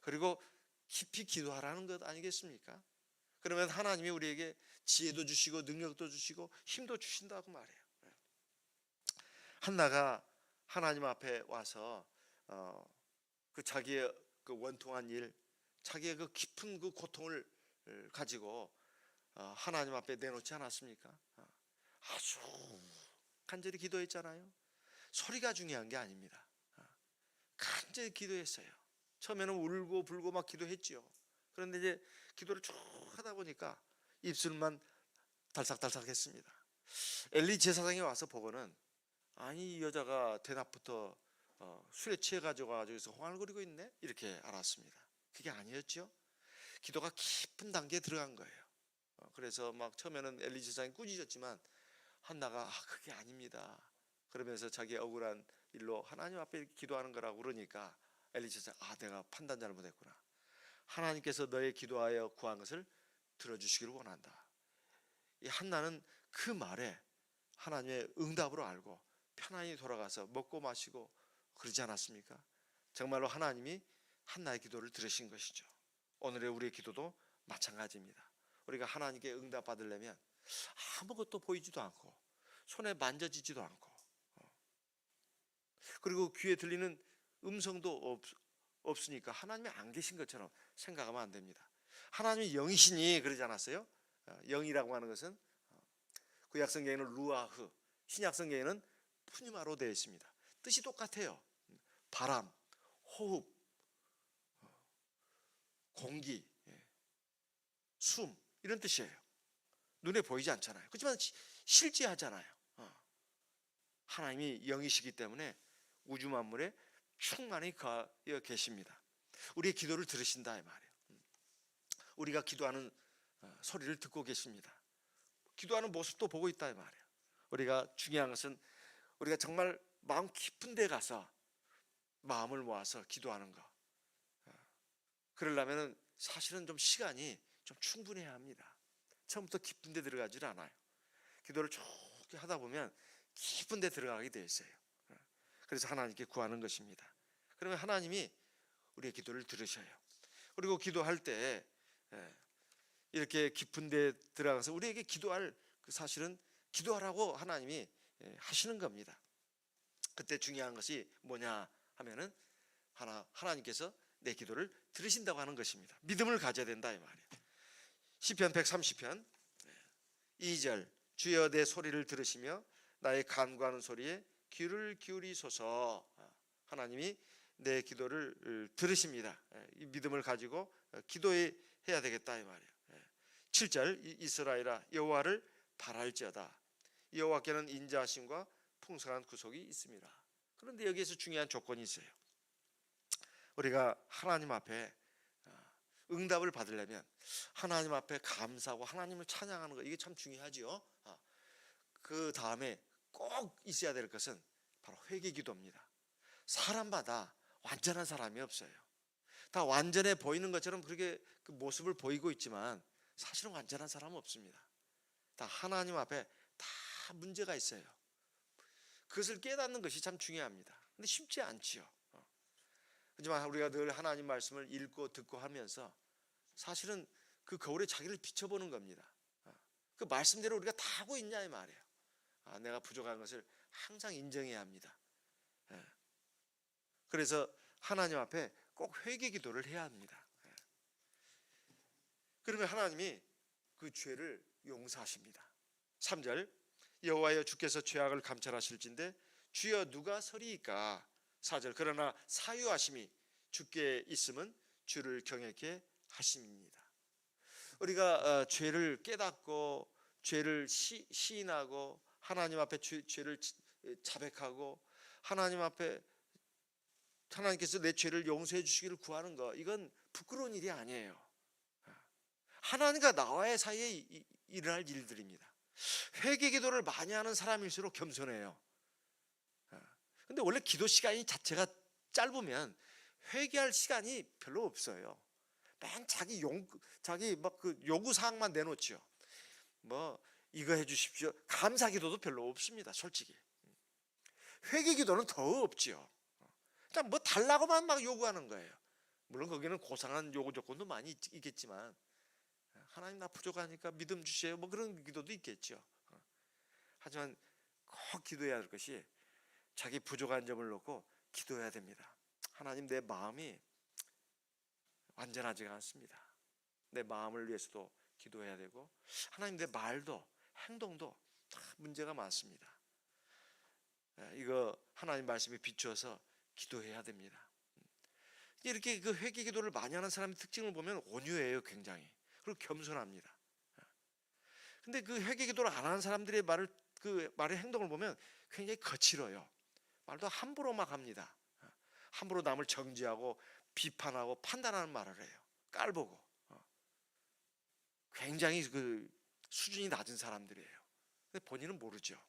그리고 깊이 기도하라는 것 아니겠습니까? 그러면 하나님이 우리에게 지혜도 주시고 능력도 주시고 힘도 주신다고 말해요. 한나가 하나님 앞에 와서 그 자기의 그 원통한 일, 자기의 그 깊은 그 고통을 가지고 하나님 앞에 내놓지 않았습니까? 아주 간절히 기도했잖아요. 소리가 중요한 게 아닙니다. 간절히 기도했어요. 처음에는 울고 불고 막 기도했지요. 그런데 이제 기도를 쭉 하다 보니까 입술만 달싹달싹 했습니다. 엘리 제사장이 와서 보고는, 아니 이 여자가 대낮부터 술에 취해가지고 여기서 홍알거리고 있네, 이렇게 알았습니다. 그게 아니었죠. 기도가 깊은 단계에 들어간 거예요. 그래서 막 처음에는 엘리 제사장이 꾸짖었지만 한나가 그게 아닙니다 그러면서 자기 억울한 일로 하나님 앞에 기도하는 거라고 그러니까 엘리 제사장, 내가 판단 잘못했구나. 하나님께서 너의 기도하여 구한 것을 들어주시기를 원한다. 이 한나는 그 말에 하나님의 응답으로 알고 편안히 돌아가서 먹고 마시고 그러지 않았습니까? 정말로 하나님이 한나의 기도를 들으신 것이죠. 오늘의 우리의 기도도 마찬가지입니다. 우리가 하나님께 응답 받으려면 아무것도 보이지도 않고 손에 만져지지도 않고, 그리고 귀에 들리는 음성도 없으니까 하나님이 안 계신 것처럼 생각하면 안 됩니다. 하나님이 영이시니 그러지 않았어요? 영이라고 하는 것은 구약성경에는 루아흐, 신약성경에는 푸니마로 되어 있습니다. 뜻이 똑같아요. 바람, 호흡, 공기, 숨, 이런 뜻이에요. 눈에 보이지 않잖아요. 그렇지만 실제하잖아요. 하나님이 영이시기 때문에 우주 만물에 충만히 거하여 계십니다. 우리의 기도를 들으신다 이 말이에요. 우리가 기도하는 소리를 듣고 계십니다. 기도하는 모습도 보고 있다 이 말이에요. 우리가 중요한 것은 우리가 정말 마음 깊은 데 가서 마음을 모아서 기도하는 거. 그러려면 사실은 좀 시간이 좀 충분해야 합니다. 처음부터 깊은 데 들어가질 않아요. 기도를 쭉 하다 보면 깊은 데 들어가게 되어 있어요. 그래서 하나님께 구하는 것입니다. 그러면 하나님이 우리의 기도를 들으셔요. 그리고 기도할 때 이렇게 깊은 데 들어가서 우리에게 기도할, 사실은 기도하라고 하나님이 하시는 겁니다. 그때 중요한 것이 뭐냐 하면은 하나님께서 내 기도를 들으신다고 하는 것입니다. 믿음을 가져야 된다 이 말이에요. 시편 130편 2절, 주여 내 소리를 들으시며 나의 간구하는 소리에 귀를 기울이소서. 하나님이 내 기도를 들으십니다. 이 믿음을 가지고 기도해야 되겠다 이 말이에요. 7절, 이스라엘아 여호와를 바랄지어다. 여호와께는 인자하심과 풍성한 구속이 있습니다. 그런데 여기에서 중요한 조건이 있어요. 우리가 하나님 앞에 응답을 받으려면 하나님 앞에 감사하고 하나님을 찬양하는 거, 이게 참 중요하지요. 그 다음에 꼭 있어야 될 것은 바로 회개기도입니다. 사람마다 완전한 사람이 없어요. 다 완전해 보이는 것처럼 그렇게 그 모습을 보이고 있지만 사실은 완전한 사람은 없습니다. 다 하나님 앞에 다 문제가 있어요. 그것을 깨닫는 것이 참 중요합니다. 근데 쉽지 않지요. 하지만 우리가 늘 하나님 말씀을 읽고 듣고 하면서 사실은 그 거울에 자기를 비춰보는 겁니다. 그 말씀대로 우리가 다 하고 있냐 이 말이에요. 내가 부족한 것을 항상 인정해야 합니다. 그래서 하나님 앞에 꼭 회개 기도를 해야 합니다. 그러면 하나님이 그 죄를 용서하십니다. 3절, 여호와여 주께서 죄악을 감찰하실진데 주여 누가 서리이까. 4절, 그러나 사유하심이 주께 있음은 주를 경외케 하심입니다. 우리가 죄를 깨닫고 죄를 시인하고 하나님 앞에 죄를 자백하고 하나님 앞에 하나님께서 내 죄를 용서해 주시기를 구하는 거, 이건 부끄러운 일이 아니에요. 하나님과 나와의 사이에 일어날 일들입니다. 회개 기도를 많이 하는 사람일수록 겸손해요. 근데 원래 기도 시간이 자체가 짧으면 회개할 시간이 별로 없어요. 맨 자기 막 그 요구 사항만 내놓죠. 뭐 이거 해주십시오. 감사 기도도 별로 없습니다. 솔직히 회개 기도는 더 없지요. 그냥 뭐 달라고만 막 요구하는 거예요. 물론 거기는 고상한 요구 조건도 많이 있겠지만, 하나님 나 부족하니까 믿음 주세요, 뭐 그런 기도도 있겠죠. 하지만 꼭 기도해야 할 것이 자기 부족한 점을 놓고 기도해야 됩니다. 하나님, 내 마음이 완전하지가 않습니다. 내 마음을 위해서도 기도해야 되고, 하나님 내 말도 행동도 다 문제가 많습니다. 이거 하나님 말씀에 비추어서 기도해야 됩니다. 이렇게 그 회개 기도를 많이 하는 사람의 특징을 보면 온유해요, 굉장히. 그리고 겸손합니다. 근데 그 회개 기도를 안 하는 사람들의 말의 행동을 보면 굉장히 거칠어요. 말도 함부로 막 합니다. 함부로 남을 정죄하고 비판하고 판단하는 말을 해요. 깔보고. 굉장히 그 수준이 낮은 사람들이에요. 근데 본인은 모르죠.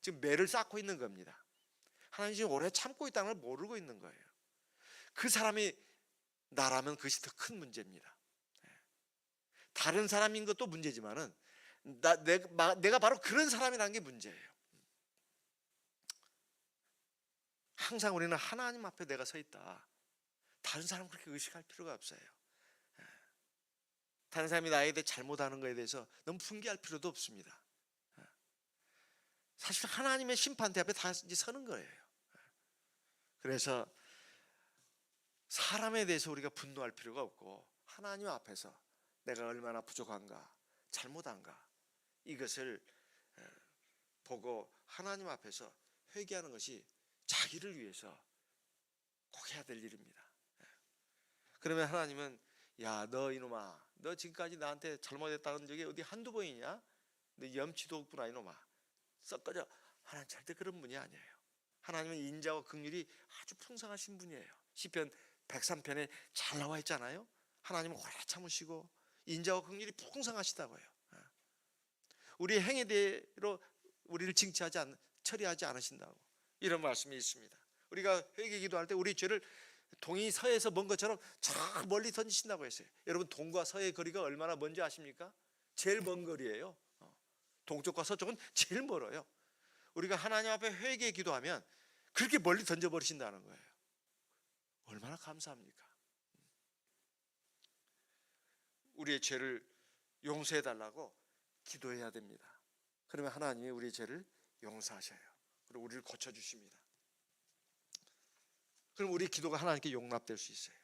지금 매를 쌓고 있는 겁니다. 하나님 지금 오래 참고 있다는 걸 모르고 있는 거예요. 그 사람이 나라면 그것이 더 큰 문제입니다. 다른 사람인 것도 문제지만은 내가 바로 그런 사람이라는 게 문제예요. 항상 우리는 하나님 앞에 내가 서 있다. 다른 사람 그렇게 의식할 필요가 없어요. 다른 사람이 나에 대해 잘못하는 것에 대해서 너무 분개할 필요도 없습니다. 사실 하나님의 심판대 앞에 다 이제 서는 거예요. 그래서 사람에 대해서 우리가 분노할 필요가 없고, 하나님 앞에서 내가 얼마나 부족한가, 잘못한가, 이것을 보고 하나님 앞에서 회개하는 것이 자기를 위해서 꼭 해야 될 일입니다. 그러면 하나님은, 야, 너 이놈아, 너 지금까지 나한테 잘못했다는 적이 어디 한두 번이냐? 너 염치도 없구나 이놈아, 썩 꺼져. 하나님 절대 그런 분이 아니에요. 하나님은 인자와 긍휼이 아주 풍성하신 분이에요. 시편 103편에 잘 나와 있잖아요. 하나님은 오래 참으시고 인자와 긍휼이 풍성하시다고요. 우리의 행위대로 우리를 처리하지 않으신다고, 이런 말씀이 있습니다. 우리가 회개 기도할 때 우리 죄를 동이 서에서 먼 것처럼 저 멀리 던지신다고 했어요. 여러분, 동과 서의 거리가 얼마나 먼지 아십니까? 제일 먼 거리예요. 동쪽과 서쪽은 제일 멀어요. 우리가 하나님 앞에 회개 기도하면 그렇게 멀리 던져버리신다는 거예요. 얼마나 감사합니까? 우리의 죄를 용서해달라고 기도해야 됩니다. 그러면 하나님이 우리의 죄를 용서하셔요. 그리고 우리를 고쳐주십니다. 그럼 우리 기도가 하나님께 용납될 수 있어요.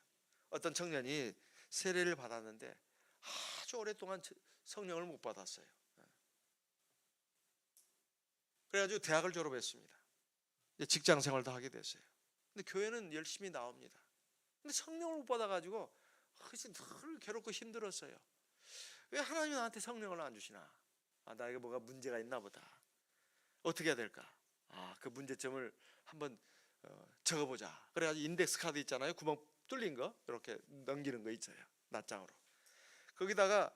어떤 청년이 세례를 받았는데 아주 오랫동안 성령을 못 받았어요. 그래가지고 대학을 졸업했습니다. 직장 생활도 하게 됐어요. 근데 교회는 열심히 나옵니다. 근데 성령을 못 받아가지고 늘 괴롭고 힘들었어요. 왜 하나님이 나한테 성령을 안 주시나? 나에게 뭐가 문제가 있나 보다. 어떻게 해야 될까? 그 문제점을 한번 적어보자. 그래가지고 인덱스 카드 있잖아요. 구멍 뚫린 거 이렇게 넘기는 거 있어요. 낱장으로. 거기다가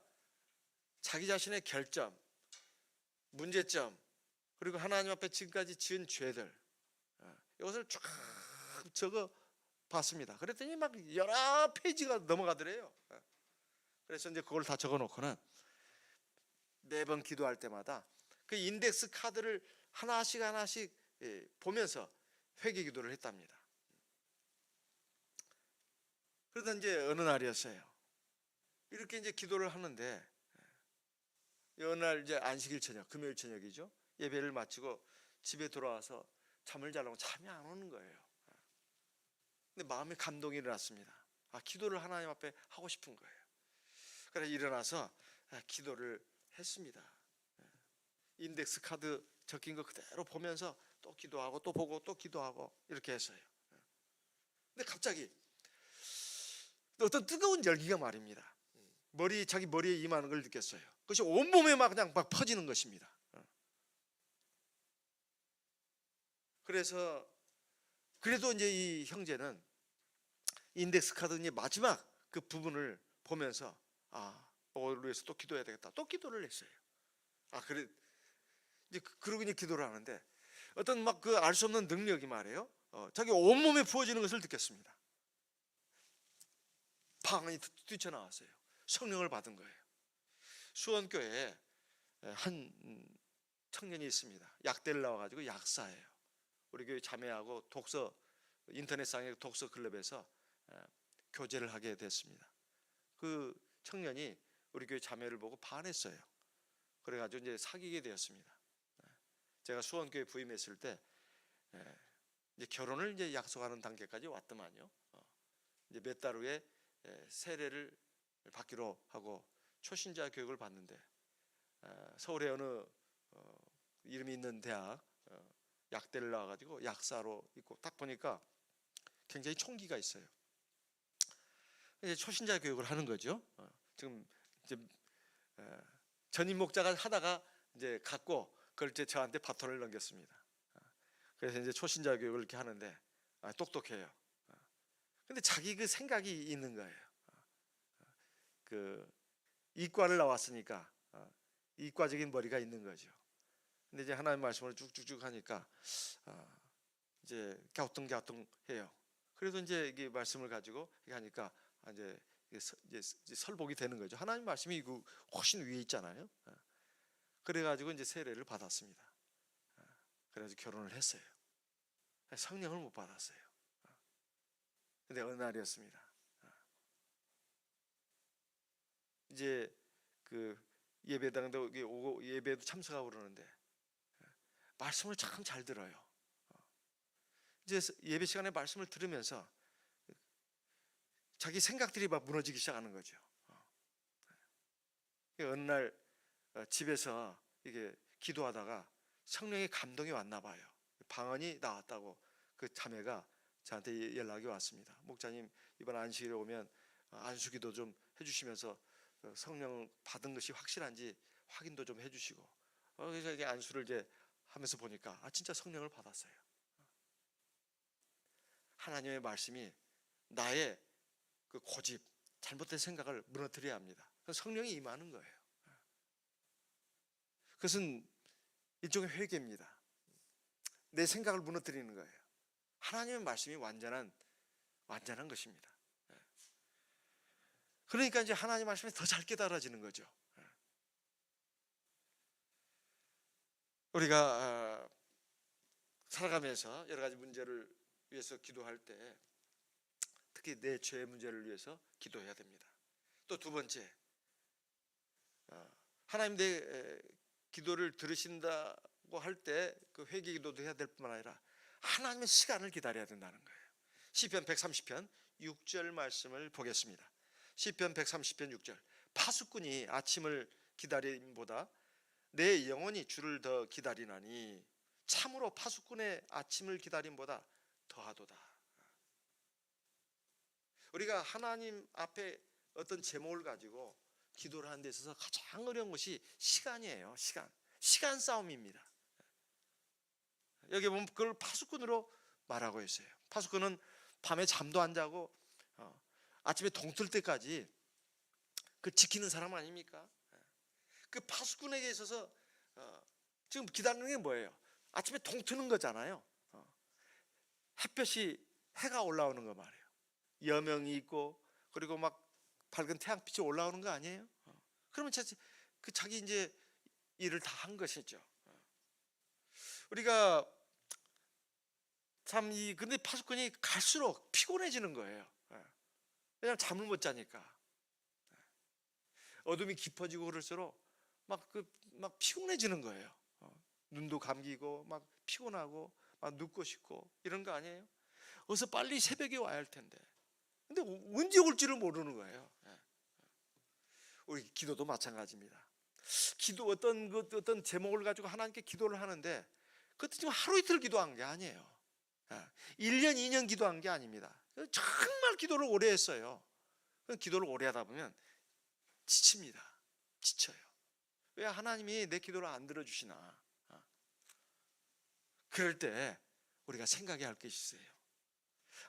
자기 자신의 결점, 문제점, 그리고 하나님 앞에 지금까지 지은 죄들, 이것을 쫙 적어 봤습니다. 그랬더니 막 여러 페이지가 넘어가더래요. 그래서 이제 그걸 다 적어 놓고는 매번 기도할 때마다 그 인덱스 카드를 하나씩 보면서 회개 기도를 했답니다. 그러다 이제 어느 날이었어요. 이렇게 이제 기도를 하는데, 어느 날 이제 안식일 저녁, 금요일 저녁이죠. 예배를 마치고 집에 돌아와서 잠을 자려고 잠이 안 오는 거예요. 근데 마음에 감동이 일어났습니다. 기도를 하나님 앞에 하고 싶은 거예요. 그래서 일어나서 기도를 했습니다. 인덱스 카드 적힌 거 그대로 보면서 또 기도하고 또 보고 또 기도하고 이렇게 했어요. 근데 갑자기 어떤 뜨거운 열기가 말입니다. 자기 머리에 임하는 걸 느꼈어요. 그것이 온몸에 그냥 막 퍼지는 것입니다. 그래서 그래도 이제 이 형제는 인덱스 카드 이제 마지막 그 부분을 보면서 오늘 위해서 또 기도해야 되겠다. 또 기도를 했어요. 그래 이제 그러고 이제 기도를 하는데 어떤 막 그 알 수 없는 능력이 말이에요. 자기 온몸에 부어지는 것을 느꼈습니다. 방언이 뛰쳐나왔어요. 성령을 받은 거예요. 수원교회에 한 청년이 있습니다. 약대를 나와가지고 약사예요. 우리 교회 자매하고 인터넷상의 독서 클럽에서 교제를 하게 됐습니다. 그 청년이 우리 교회 자매를 보고 반했어요. 그래가지고 이제 사귀게 되었습니다. 제가 수원교회 부임했을 때 이제 결혼을 이제 약속하는 단계까지 왔더만요. 이제 몇 달 후에 세례를 받기로 하고 초신자 교육을 받는데 서울의 어느 이름이 있는 대학 약대를 나와가지고 약사로 있고 딱 보니까 굉장히 총기가 있어요. 이제 초신자 교육을 하는 거죠. 지금 이제 전임 목자가 하다가 이제 갖고 그걸 이제 저한테 바톤을 넘겼습니다. 그래서 이제 초신자 교육을 이렇게 하는데 똑똑해요. 근데 자기 그 생각이 있는 거예요. 그 이과를 나왔으니까 이과적인 머리가 있는 거죠. 근데 이제 하나님 말씀을 쭉쭉쭉 하니까 이제 갸우뚱갸우뚱해요. 그래도 이제 이게 말씀을 가지고 하니까 이제 설복이 되는 거죠. 하나님 말씀이 훨씬 위에 있잖아요. 그래가지고 이제 세례를 받았습니다. 그래가지고 결혼을 했어요. 성령을 못 받았어요. 근데 어느 날이었습니다. 이제 그 예배당도 오고 예배도 참석하고 그러는데 말씀을 참 잘 들어요. 이제 예배 시간에 말씀을 들으면서 자기 생각들이 막 무너지기 시작하는 거죠. 어느 날 집에서 이게 기도하다가 성령의 감동이 왔나 봐요. 방언이 나왔다고 그 자매가 저한테 연락이 왔습니다. 목사님 이번 안식일에 오면 안수기도 좀 해주시면서 성령 받은 것이 확실한지 확인도 좀 해주시고 그래서 이게 안수를 이제 하면서 보니까 진짜 성령을 받았어요. 하나님의 말씀이 나의 그 고집, 잘못된 생각을 무너뜨려야 합니다. 성령이 임하는 거예요. 그것은 일종의 회개입니다. 내 생각을 무너뜨리는 거예요. 하나님의 말씀이 완전한 것입니다. 그러니까 이제 하나님의 말씀이 더 잘 깨달아지는 거죠. 우리가 살아가면서 여러 가지 문제를 위해서 기도할 때 특히 내 죄의 문제를 위해서 기도해야 됩니다. 또 두 번째, 하나님 내 기도를 들으신다고 할 때 그 회개 기도도 해야 될 뿐만 아니라 하나님의 시간을 기다려야 된다는 거예요. 시편 130편 6절 말씀을 보겠습니다. 시편 130편 6절 파수꾼이 아침을 기다림보다 내 영혼이 주를 더 기다리나니 참으로 파수꾼의 아침을 기다림보다 더하도다. 우리가 하나님 앞에 어떤 제목을 가지고 기도를 하는 데 있어서 가장 어려운 것이 시간이에요. 시간 싸움입니다. 여기 보면 그걸 파수꾼으로 말하고 있어요. 파수꾼은 밤에 잠도 안 자고 아침에 동틀 때까지 그 지키는 사람 아닙니까? 그 파수꾼에게 있어서 지금 기다리는 게 뭐예요? 아침에 동트는 거잖아요. 햇볕이 해가 올라오는 거 말이에요. 여명이 있고 그리고 막 밝은 태양빛이 올라오는 거 아니에요? 그러면 자기 이제 일을 다 한 것이죠. 우리가 근데 파수꾼이 갈수록 피곤해지는 거예요. 왜냐하면 잠을 못 자니까. 어둠이 깊어지고 그럴수록 막 피곤해지는 거예요. 눈도 감기고 막 피곤하고 막 눕고 싶고 이런 거 아니에요? 어서 빨리 새벽에 와야 할 텐데. 근데 언제 올지를 모르는 거예요. 우리 기도도 마찬가지입니다. 기도 어떤 제목을 가지고 하나님께 기도를 하는데 그것도 지금 하루 이틀 기도한 게 아니에요. 1년 2년 기도한 게 아닙니다. 정말 기도를 오래 했어요. 기도를 오래 하다 보면 지칩니다. 지쳐요. 왜 하나님이 내 기도를 안 들어주시나? 그럴 때 우리가 생각해야 할 것이 있어요.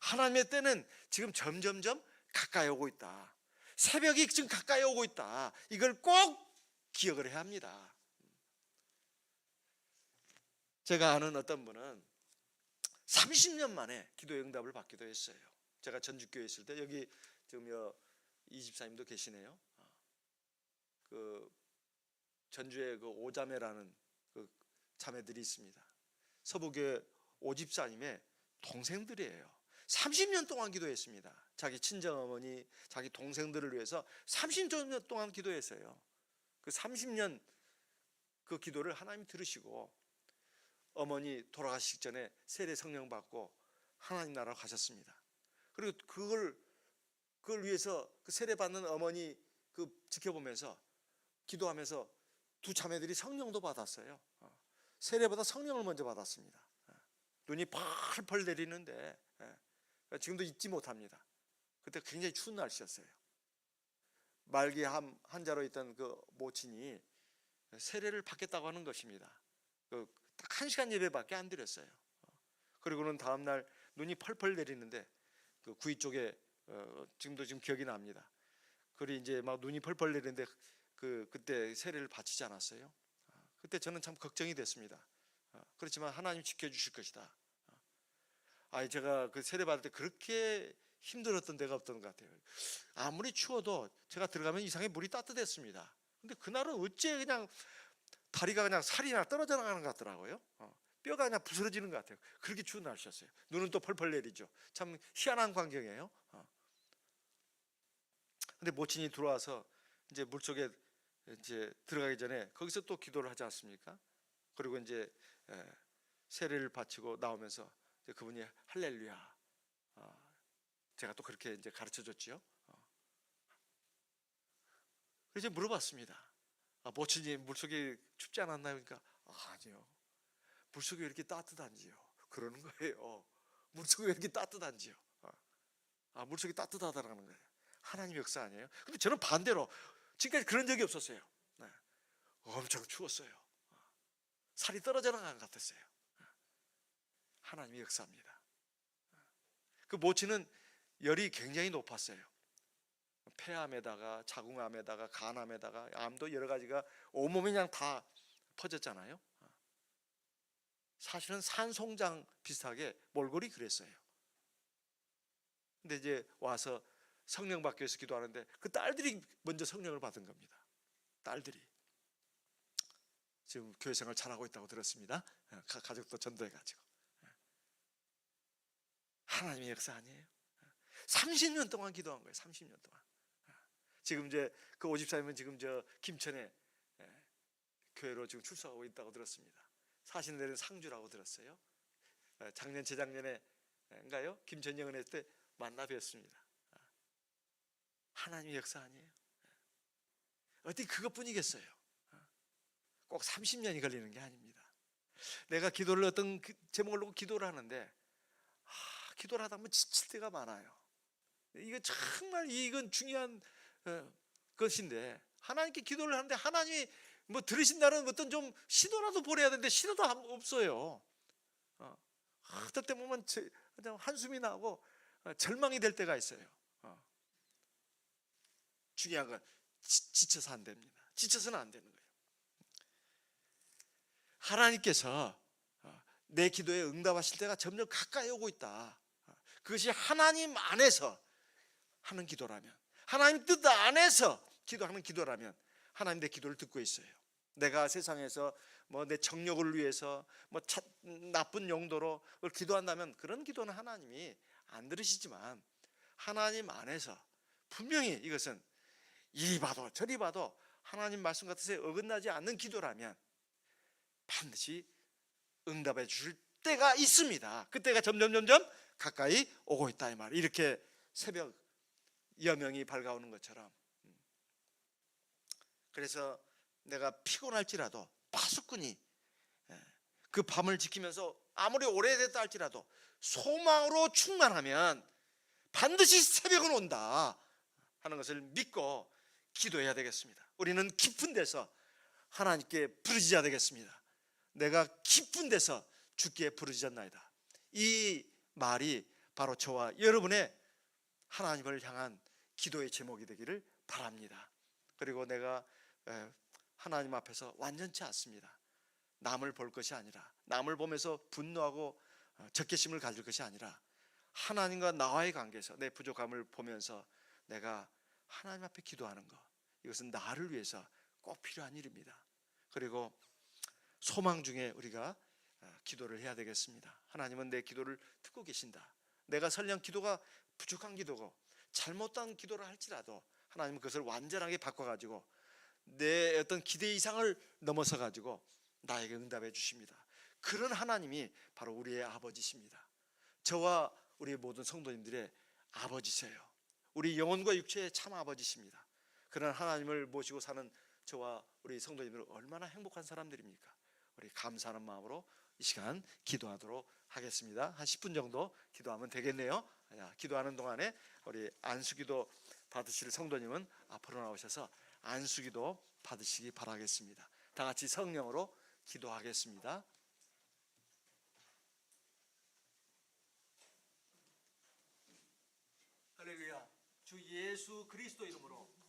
하나님의 때는 지금 점점점 가까이 오고 있다. 새벽이 지금 가까이 오고 있다. 이걸 꼭 기억을 해야 합니다. 제가 아는 어떤 분은 30년 만에 기도의 응답을 받기도 했어요. 제가 전주교회 있을 때, 여기 지금 이집사님도 계시네요. 그 전주에 그 오자매라는 그 자매들이 있습니다. 서부교회 오집사님의 동생들이에요. 30년 동안 기도했습니다. 자기 친정어머니, 자기 동생들을 위해서 30년 동안 기도했어요. 그 30년 그 기도를 하나님 들으시고 어머니 돌아가시기 전에 세례 성령 받고 하나님 나라로 가셨습니다. 그리고 그걸 위해서 그 세례 받는 어머니 그 지켜보면서 기도하면서 두 자매들이 성령도 받았어요. 세례보다 성령을 먼저 받았습니다. 눈이 펄펄 내리는데 지금도 잊지 못합니다. 그때 굉장히 추운 날씨였어요. 말기 한자로 있던 그 모친이 세례를 받겠다고 하는 것입니다. 딱 1시간 예배밖에 안 드렸어요. 그리고는 다음날 눈이 펄펄 내리는데 그 구이 쪽에 지금 기억이 납니다. 그리고 이제 막 눈이 펄펄 내리는데 그때 세례를 바치지 않았어요. 그때 저는 참 걱정이 됐습니다. 그렇지만 하나님 지켜주실 것이다. 제가 그 세례 받을 때 그렇게 힘들었던 데가 없던 것 같아요. 아무리 추워도 제가 들어가면 이상하게 물이 따뜻했습니다. 근데 그날은 어째 그냥 다리가 그냥 살이 떨어져 나가는 것 같더라고요. 뼈가 그냥 부스러지는 것 같아요. 그렇게 추운 날씨였어요. 눈은 또 펄펄 내리죠. 참 희한한 광경이에요. 근데 모친이 들어와서 이제 물속에 이제 들어가기 전에 거기서 또 기도를 하지 않습니까? 그리고 이제 세례를 바치고 나오면서 이제 그분이 할렐루야, 제가 또 그렇게 이제 가르쳐 줬지요. 그래서 물어봤습니다. 모친님 물속이 춥지 않았나요? 그러니까 아니요. 물속이 왜 이렇게 따뜻한지요? 그러는 거예요. 물속이 왜 이렇게 따뜻한지요? 물속이 따뜻하다라는 거예요. 하나님 역사 아니에요? 근데 저는 반대로 지금까지 그런 적이 없었어요. 엄청 추웠어요. 살이 떨어져 나간 것 같았어요. 하나님의 역사입니다. 그 모친은 열이 굉장히 높았어요. 폐암에다가 자궁암에다가 간암에다가 암도 여러 가지가 온몸이 그냥 다 퍼졌잖아요. 사실은 산송장 비슷하게 몰골이 그랬어요. 근데 이제 와서 성령 받기 위해서 기도하는데 그 딸들이 먼저 성령을 받은 겁니다. 딸들이 지금 교회 생활 잘하고 있다고 들었습니다. 가족도 전도해가지고. 하나님의 역사 아니에요? 30년 동안 기도한 거예요. 30년 동안. 지금 이제 그 오집사님은 지금 저 김천에 교회로 지금 출석하고 있다고 들었습니다. 사시는 데는 상주라고 들었어요. 작년 재작년에인가요? 김천 영은회 때 만나 뵀습니다. 하나님의 역사 아니에요? 어떻게 그것뿐이겠어요? 꼭 30년이 걸리는 게 아닙니다. 내가 기도를 어떤 제목을 놓고 기도를 하는데 기도를 하다 보면 지칠 때가 많아요. 이거 정말 이건 중요한 것인데 하나님께 기도를 하는데 하나님이 뭐 들으신다는 어떤 좀 시도라도 보내야 되는데 시도도 없어요. 어떨 때 보면 그냥 한숨이 나고 절망이 될 때가 있어요. 중요한 건 지쳐서 안 됩니다. 지쳐서는 안 되는 거예요. 하나님께서 내 기도에 응답하실 때가 점점 가까이 오고 있다. 그것이 하나님 안에서 하는 기도라면, 하나님 뜻 안에서 기도하는 기도라면 하나님 내 기도를 듣고 있어요. 내가 세상에서 뭐 내 정욕을 위해서 뭐 나쁜 용도로 그걸 기도한다면 그런 기도는 하나님이 안 들으시지만 하나님 안에서 분명히 이것은 이리 봐도 저리 봐도 하나님 말씀 같아서 어긋나지 않는 기도라면 반드시 응답해 주실 때가 있습니다. 그때가 점점 가까이 오고 있다 이 말. 이렇게 새벽 여명이 밝아오는 것처럼. 그래서 내가 피곤할지라도 파수꾼이 그 밤을 지키면서 아무리 오래됐다 할지라도 소망으로 충만하면 반드시 새벽은 온다 하는 것을 믿고 기도해야 되겠습니다. 우리는 깊은 데서 하나님께 부르짖어야 되겠습니다. 내가 깊은 데서 주께 부르짖었나이다. 이 말이 바로 저와 여러분의 하나님을 향한 기도의 제목이 되기를 바랍니다. 그리고 내가 하나님 앞에서 완전치 않습니다. 남을 볼 것이 아니라, 남을 보면서 분노하고 적개심을 가질 것이 아니라, 하나님과 나와의 관계에서 내 부족함을 보면서 내가 하나님 앞에 기도하는 것, 이것은 나를 위해서 꼭 필요한 일입니다. 그리고 소망 중에 우리가 기도를 해야 되겠습니다. 하나님은 내 기도를 듣고 계신다. 내가 설령 기도가 부족한 기도고 잘못된 기도를 할지라도 하나님은 그것을 완전하게 바꿔가지고 내 어떤 기대 이상을 넘어서 가지고 나에게 응답해 주십니다. 그런 하나님이 바로 우리의 아버지십니다. 저와 우리 모든 성도님들의 아버지세요. 우리 영혼과 육체의 참 아버지십니다. 그런 하나님을 모시고 사는 저와 우리 성도님들은 얼마나 행복한 사람들입니까? 우리 감사하는 마음으로 이 시간 기도하도록 하겠습니다. 한 10분 정도 기도하면 되겠네요. 기도하는 동안에 우리 안수기도 받으실 성도님은 앞으로 나오셔서 안수기도 받으시기 바라겠습니다. 다 같이 성령으로 기도하겠습니다. 할렐루야. 주 예수 그리스도 이름으로